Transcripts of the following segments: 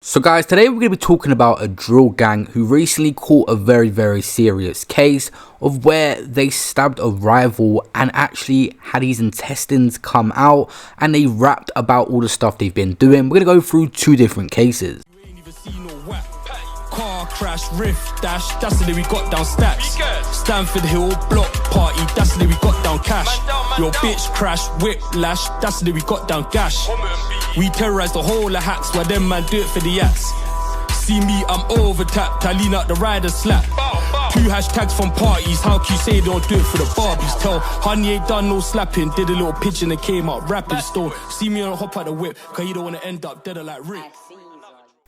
So guys, today we're going to be talking about a drill gang who recently caught a very serious case of where they stabbed a rival and actually had his intestines come out, and they rapped about all the stuff they've been doing. We're going to go through two different cases. Car crash, riff, dash, that's the day we got down stacks. Stanford Hill, block party, that's the day we got down cash. Your bitch crash, whiplash, that's the day we got down gash. We terrorise the whole of hacks, while them man do it for the axe. See me, I'm over tapped, I lean out the rider slap. 2 hashtags from parties, how can you say they don't do it for the Barbies? Tell honey ain't done no slapping, did a little pigeon and came out rapping stone. See me on a hop out the whip, cause you don't wanna end up dead like Rick.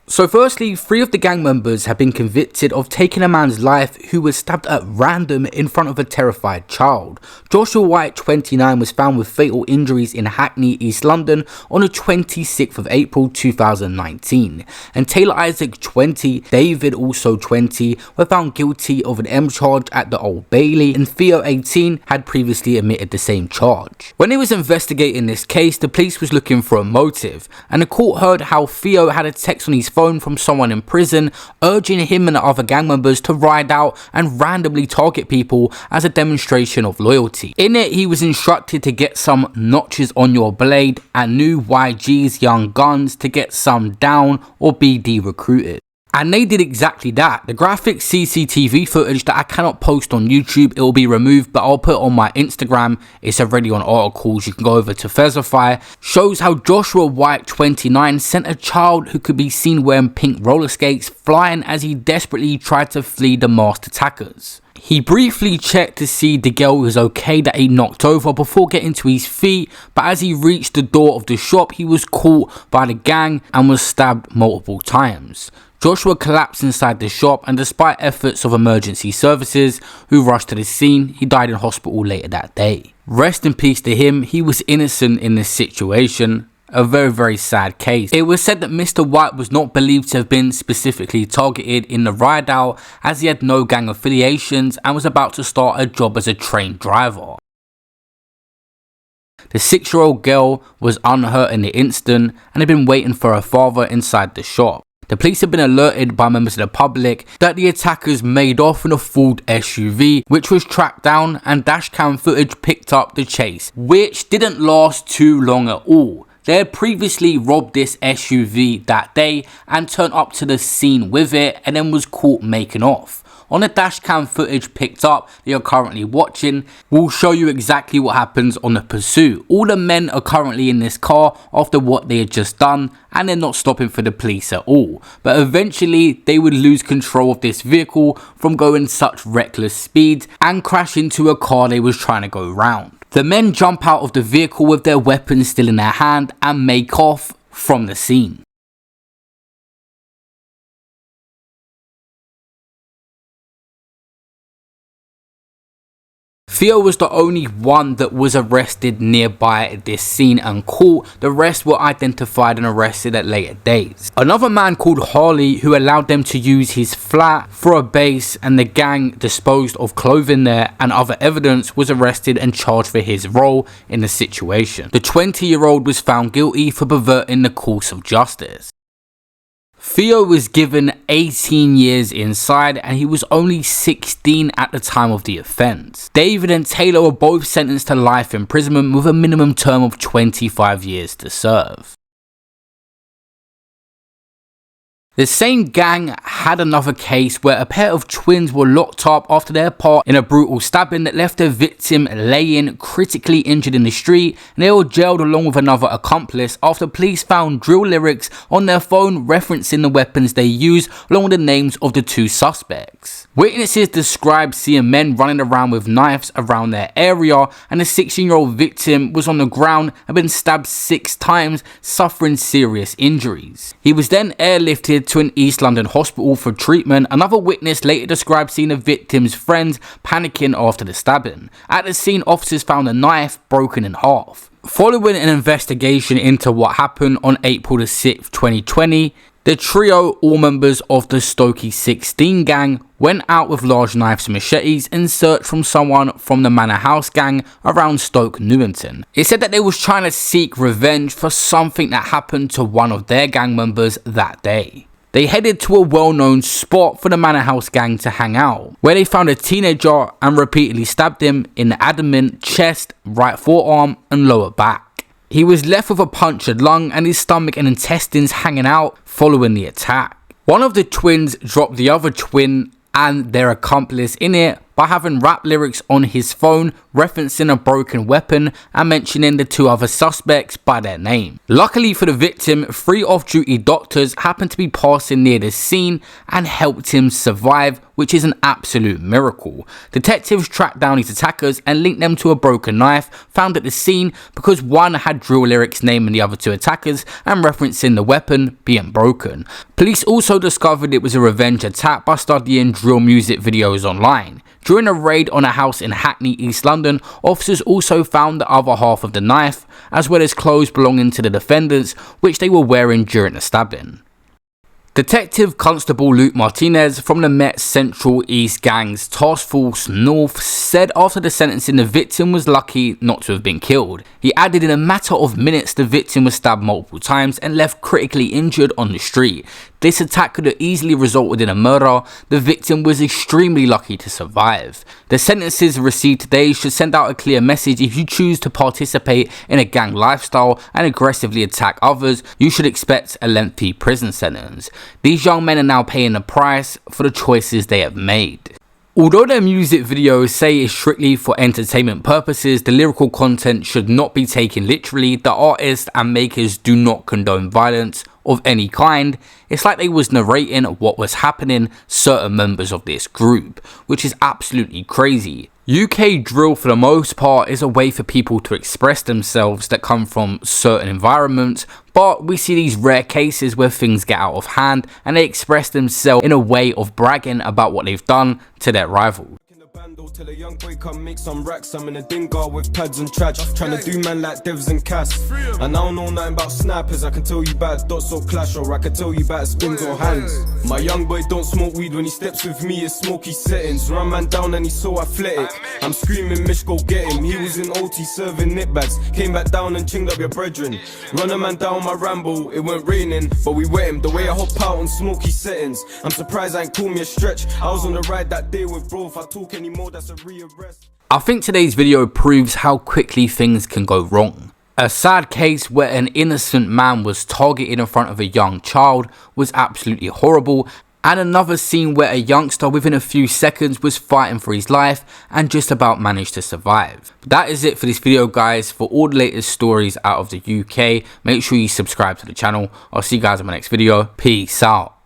So firstly, 3 of the gang members have been convicted of taking a man's life who was stabbed at random in front of a terrified child. Joshua White, 29, was found with fatal injuries in Hackney, East London on the 26th of April 2019. And Taylor Isaac, 20, David, also 20, were found guilty of an M charge at the Old Bailey, and Theo, 18, had previously admitted the same charge. When they was investigating this case, the police was looking for a motive, and the court heard how Theo had a text on his phone from someone in prison urging him and the other gang members to ride out and randomly target people as a demonstration of loyalty. In it, he was instructed to get some notches on your blade and new YG's Young Guns to get some down or be de-recruited. And they did exactly that. The graphic CCTV footage that I cannot post on YouTube, it will be removed, but I'll put it on my Instagram. It's already on articles. You can go over to Fesify. Shows how Joshua White, 29, sent a child who could be seen wearing pink roller skates flying as he desperately tried to flee the masked attackers. He briefly checked to see the girl was okay that he knocked over before getting to his feet, but as he reached the door of the shop, he was caught by the gang and was stabbed multiple times. Joshua collapsed inside the shop, and despite efforts of emergency services who rushed to the scene, he died in hospital later that day. Rest in peace to him. He was innocent in this situation. A very sad case. It was said that Mr. White was not believed to have been specifically targeted in the ride out, as he had no gang affiliations and was about to start a job as a train driver. The 6-year-old girl was unhurt in the instant and had been waiting for her father inside the shop. The police had been alerted by members of the public that the attackers made off in a Ford SUV, which was tracked down, and dashcam footage picked up the chase, which didn't last too long at all. They had previously robbed this SUV that day and turned up to the scene with it, and then was caught making off. On the dashcam footage picked up that you're currently watching, we'll show you exactly what happens on the pursuit. All the men are currently in this car after what they had just done, and they're not stopping for the police at all. But eventually they would lose control of this vehicle from going such reckless speeds and crash into a car they was trying to go round. The men jump out of the vehicle with their weapons still in their hand and make off from the scene. Theo was the only one that was arrested nearby this scene and caught. The rest were identified and arrested at later dates. Another man called Harley, who allowed them to use his flat for a base, and the gang disposed of clothing there and other evidence, was arrested and charged for his role in the situation. The 20-year-old was found guilty for perverting the course of justice. Theo was given 18 years inside, and he was only 16 at the time of the offence. David and Taylor were both sentenced to life imprisonment with a minimum term of 25 years to serve. The same gang had another case where a pair of twins were locked up after their part in a brutal stabbing that left their victim laying critically injured in the street, and they were jailed along with another accomplice after police found drill lyrics on their phone referencing the weapons they used along with the names of the 2 suspects. Witnesses described seeing men running around with knives around their area, and the 16-year-old victim was on the ground and had been stabbed 6 times, suffering serious injuries. He was then airlifted to an East London hospital for treatment. Another witness later described seeing the victim's friends panicking after the stabbing. At the scene, officers found a knife broken in half. Following an investigation into what happened on April the 6th, 2020, The trio, all members of the Stokey 16 gang, went out with large knives and machetes in search from someone from the Manor House gang around Stoke Newington. It said that they was trying to seek revenge for something that happened to one of their gang members that day. They headed to a well-known spot for the Manor House gang to hang out, where they found a teenager and repeatedly stabbed him in the abdomen, chest, right forearm and lower back. He was left with a punctured lung and his stomach and intestines hanging out following the attack. One of the twins dropped the other twin and their accomplice in it by having rap lyrics on his phone referencing a broken weapon and mentioning the two other suspects by their name. Luckily for the victim, 3 off-duty doctors happened to be passing near the scene and helped him survive, which is an absolute miracle. Detectives tracked down his attackers and linked them to a broken knife found at the scene because one had drill lyrics naming the other 2 attackers and referencing the weapon being broken. Police also discovered it was a revenge attack by studying drill music videos online. During a raid on a house in Hackney, East London, officers also found the other half of the knife, as well as clothes belonging to the defendants, which they were wearing during the stabbing. Detective Constable Luke Martinez from the Met Central East Gangs Task Force North said after the sentencing the victim was lucky not to have been killed. He added in a matter of minutes the victim was stabbed multiple times and left critically injured on the street. This attack could have easily resulted in a murder. The victim was extremely lucky to survive. The sentences received today should send out a clear message: if you choose to participate in a gang lifestyle and aggressively attack others, you should expect a lengthy prison sentence. These young men are now paying the price for the choices they have made. Although their music videos say it's strictly for entertainment purposes, the lyrical content should not be taken literally. The artists and makers do not condone violence of any kind. It's like they was narrating what was happening certain members of this group, which is absolutely crazy. UK drill for the most part is a way for people to express themselves that come from certain environments, but we see these rare cases where things get out of hand and they express themselves in a way of bragging about what they've done to their rival. Till a young boy come make some racks. I'm in a dingo with pads and trash, trying to do man like devs and casts. And I don't know nothing about snipers. I can tell you about dots or clash, or I can tell you about spins or hands. My young boy don't smoke weed. When he steps with me it's smoky settings. Run man down and he's so athletic. I'm screaming Mish, go get him. He was in OT serving nip bags. Came back down and chinged up your brethren. Run a man down my Rambo. It weren't raining but we wet him. The way I hop out on smoky settings, I'm surprised I ain't call me a stretch. I was on the ride that day with bro. If I talk anymore that's a rearrest. I think today's video proves how quickly things can go wrong. A sad case where an innocent man was targeted in front of a young child was absolutely horrible, and another scene where a youngster within a few seconds was fighting for his life and just about managed to survive. But that is it for this video, guys. For all the latest stories out of the UK, make sure you subscribe to the channel. I'll see you guys in my next video. Peace out.